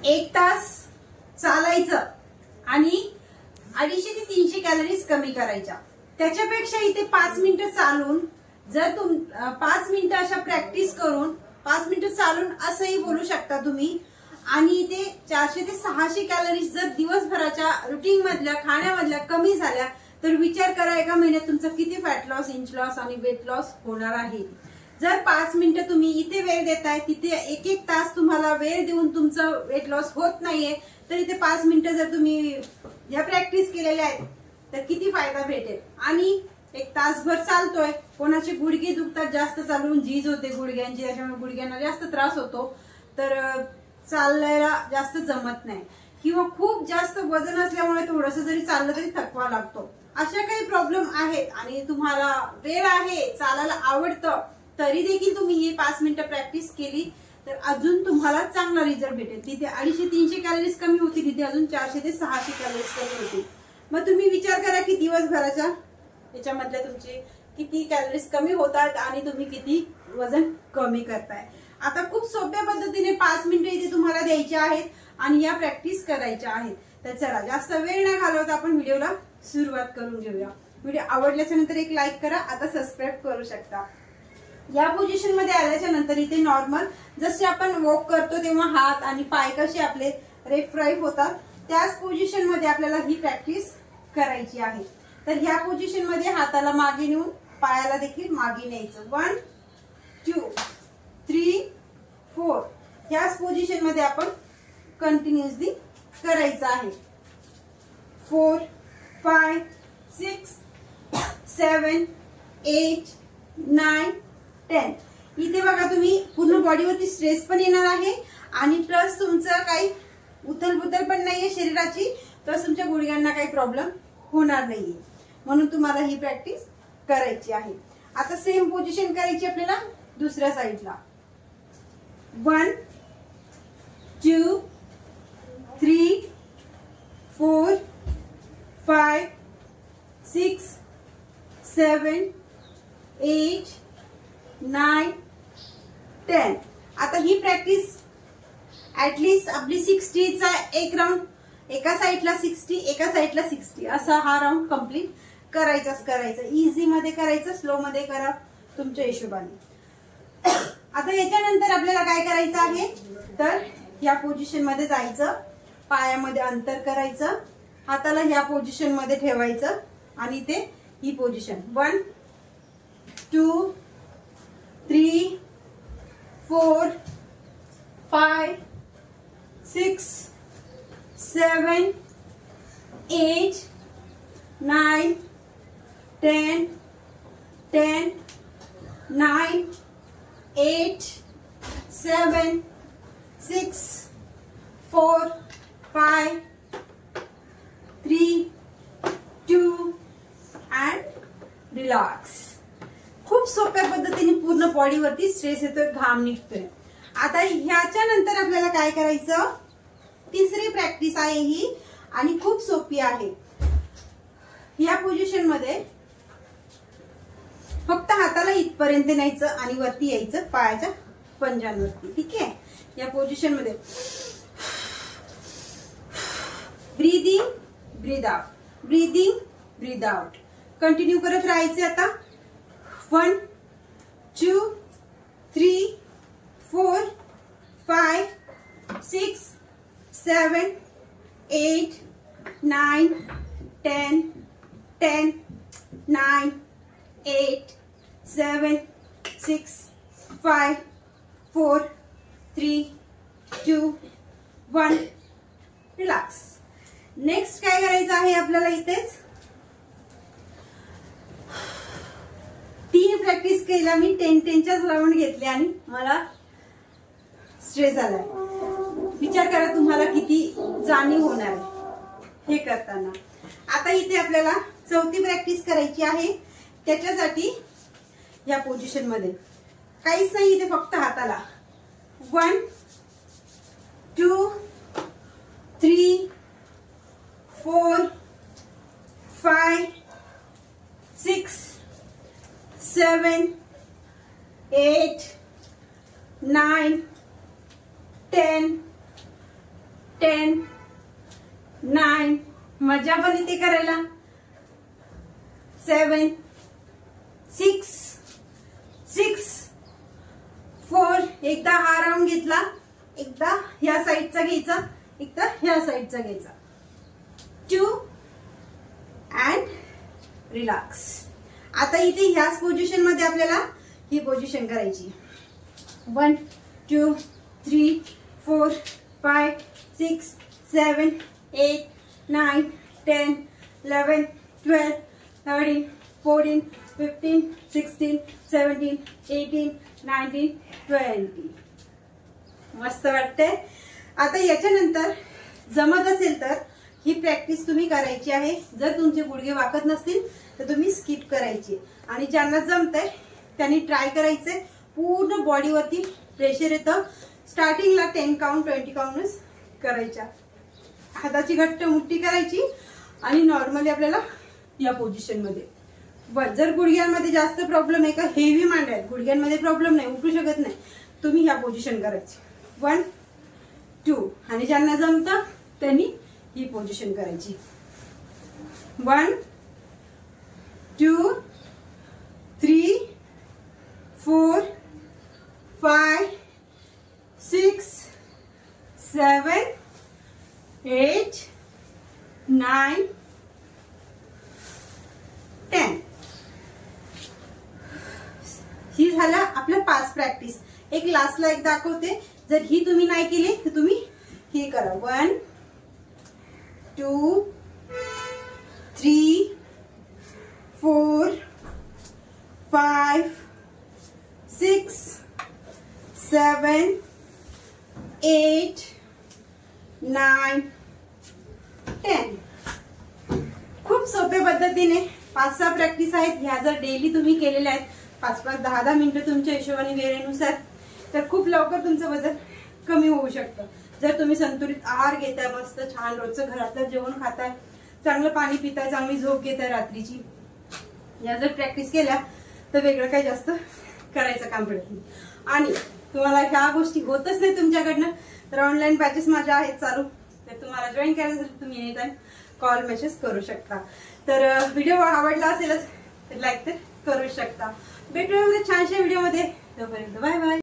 1 तास चालायचं आणि 250 ते 300 कॅलरीज कमी करायच्या। त्याच्यापेक्षा इथे 5 मिनिटं चालून जर 5 मिनिटं अशा प्रॅक्टिस करून 5 मिनिटं चालून असंही बोलू शकता तुम्ही आणि इथे 400 ते 600 कॅलरीज जर दिवसभराच्या रुटीन मधल्या खाण्यामधल्या कमी झाल्या तर विचार करा एका महिन्यात तुमचा किती फॅट लॉस, इंच लॉस आणि वेट लॉस होणार आहे। जर 5 मिनिटं तुम्ही इथे वेळ देताय, तिथे 1-1 तास तुम्हाला वेळ देऊन तुमचं वेट लॉस होत नाहीये, तर इथे 5 मिनिटं जर तुम्ही या प्रॅक्टिस केलेल्या आहेत तर किती फायदा भेटेल। आणि 1 तासभर चालतोय, कोणाचे गुडघे दुखतात जास्त चालून, झीज होते गुडघ्यांची, त्याच्यामुळे गुडघ्यांना जास्त त्रास होतो, तर चालायला जास्त जमत नाही किंवा खूप जास्त वजन असल्यामुळे थोडंसं जरी चाललं तरी थकवा लागतो, अशा काही प्रॉब्लेम आहेत आणि तुम्हाला वेळ आहे, चालायला आवडतं, तरी देखील तुम्ही ही 5 मिनिटं प्रॅक्टिस केली तर अजून तुम्हाला चांगला रिझल्ट भेटेल। तिथे 250-300 कॅलरीज कमी होती, तिथे अजून 400 ते 600 कॅलरीज कमी होती। मग तुम्ही विचार करा की दिवसभराच्या याच्यामधल्या तुमचे किती कॅलरीज कमी होतात आणि तुम्ही किती वजन कमी करताय। आता खूप सोप्या पद्धतीने 5 मिनिटं इथे तुम्हाला द्यायचे आहेत आणि या प्रॅक्टिस करायच्या आहेत। तर चला जास्त वेळ न घालवता आपण व्हिडिओला सुरुवात करून घेऊया। व्हिडिओ आवडल्याच्या नंतर एक लाईक करा, आता सबस्क्राईब करू शकता। या पोझिशन मध्ये आल्याच्या नंतर इथे नॉर्मल जसे आपण वॉक करतो तेव्हा हात आणि पाय कसे आपले रेफ्राईव्ह होतात त्याच पोझिशन मध्ये आपल्याला ही प्रॅक्टिस करायची आहे। तर ह्या पोझिशन मध्ये हाताला मागे नेऊन पायाला देखील मागे न्यायचं। 1 2 3 4 ह्याच पोझिशन मध्ये आपण कंटिन्युअसली करायचं आहे। 4 5 6 7 8 9 10 इथे बघा तुम्ही पूर्ण बॉडीवरती स्ट्रेस पण येणार आहे आणि प्लस तुमचं काही उथलपुथल पण नाहीये शरीराची, प्लस तुमच्या गुडघ्यांना काही प्रॉब्लेम होणार नाहीये, म्हणून तुम्हाला ही प्रॅक्टिस करायची आहे। आता सेम पोझिशन करायची आपल्याला दुसऱ्या साईडला। 1 2 3 4 5 6 7 8 9 10 आता ही प्रॅक्टिस ऍटलीस्ट आपली 60 चा एक राऊंड, एका साईडला 60 एका साईडला 60 असा हा राऊंड कंप्लीट करायचा। इझी मध्ये करायचं, स्लो मध्ये करा तुमच्या हिशोबाने। आता याच्यानंतर आपल्याला काय करायचं आहे तर या पोझिशन मध्ये जायचं, पायामध्ये अंतर करायचं, हाताला ह्या पोझिशन मध्ये ठेवायचं आणि ते ही पोझिशन 1 2 3 4 5 6 7 8 9 10 10 9 8 7 6 4 5 3 2 and रिलॅक्स। खूप सोप्या पद्धतीने पूर्ण बॉडीवरती स्ट्रेस येतोय, घाम निघतोय। आता ह्याच्या नंतर आपल्याला काय करायचं, तिसरी प्रॅक्टिस आहे ही आणि खूप सोपी आहे। या पोझिशन मध्ये फक्त हाताला इथपर्यंत न्यायचं आणि वरती यायचं पायाच्या पंजांवरती, ठीक आहे। या पोझिशन मध्ये ब्रीदिंग ब्रीद आउट, ब्रीदिंग ब्रीद आउट कंटिन्यू करत राहायचे। आता 1 2 3 4 5 6 7 8 9 10 10 9 8 7 6 5 4 3 2 1 रिलॅक्स। नेक्स्ट काय करायचं आहे आपल्याला, इथेच 3 प्रॅक्टिस केल्या मी, 10-10च्याच राऊंड घेतले आणि मला स्ट्रेस आलाय। विचार करा तुम्हाला किती जाणीव होणार हे करताना। आता इथे आपल्याला चौथी प्रॅक्टिस करायची आहे, त्याच्यासाठी या पोझिशन मध्ये काहीच नाही, इथे फक्त हाताला 1 2 3 4 5 6 7 8 9 10 10, 9, मजा पण इथे करायला, 7, 6, 4, एकदा हा राऊंड घेतला, एकदा ह्या साईडचा घ्यायचा, एकदा ह्या साईडचा घ्यायचा, 2 अँड रिलॅक्स. आता इथे ह्याच पोझिशन मध्ये आपल्याला ही पोझिशन करायची. 1, 2, 3, 4, 5, 6, 7, 8, 9, 10, 11, 12, 13, 14, 15, 16, 17, 18, 19, 20. मस्त वाटते. आता याच्यानंतर जमत असेल तर ही प्रॅक्टिस तुम्ही करायची आहे. जर तुमचे गुडघे वाकत नसतील तर तुम्ही स्किप करायची, आणि ज्यांना जमतंय त्यांनी ट्राय करायचंय. पूर्ण बॉडीवरती प्रेशर येतं. स्टार्टिंगला 10 काउंट 20 काउंटच करायच्या. हाताची घट्ट मुठ्ठी करायची आणि नॉर्मली आपल्याला या पोझिशन मध्ये. बस जर गुडघ्यांमध्ये जास्त प्रॉब्लेम आहे का, हेवी मांड्या आहेत, गुडघ्यांमध्ये प्रॉब्लेम नाही, उठू शकत नाही, तुम्ही ह्या पोझिशन करायची. 1, 2, आणि ज्यांना जमतं त्यांनी ही पोझिशन करायची. 1, 2, 3, 4, 5, 6, 7, 8, 9, 10. ही झालं आपलं 5 प्रॅक्टिस. एक लास्टला एक दाखवते. जर ही तुम्ही नाही केली तर तुम्ही ही करा. 1, 2, 3, 4, 5, 6, 7, 8, 9, 10. खूप सोप्या पद्धतीने 5-6 प्रॅक्टिस आहेत. ह्या जर डेली तुम्ही केलेल्या आहेत 5-5, 10-10 मिनिटं तुमच्या हिशोबाने वेळेनुसार, तर खूप लवकर तुमचं वजन कमी होऊ शकतं. जर तुम्ही संतुलित आहार घेताय, मस्त छान रोजचं घरातलं जेवण खाताय, चांगलं पाणी पिताय, चांगली झोप घेताय रात्रीची, या जर प्रॅक्टिस केल्या तर वेगळं काही जास्त करायचं काम पडत नाही. आणि तुम्हाला ह्या गोष्टी होतच नाही तुमच्याकडनं तर ऑनलाईन बॅचेस माझ्या आहेत चालू. तर तुम्हाला जॉईन करायचं असेल तुम्ही एनी टाइम कॉल मेसेज करू शकता. तर व्हिडिओ आवडला असेलच तर लाईक तर करू शकता. भेटूया छानशा व्हिडिओ मध्ये. तोपर्यंत बाय बाय.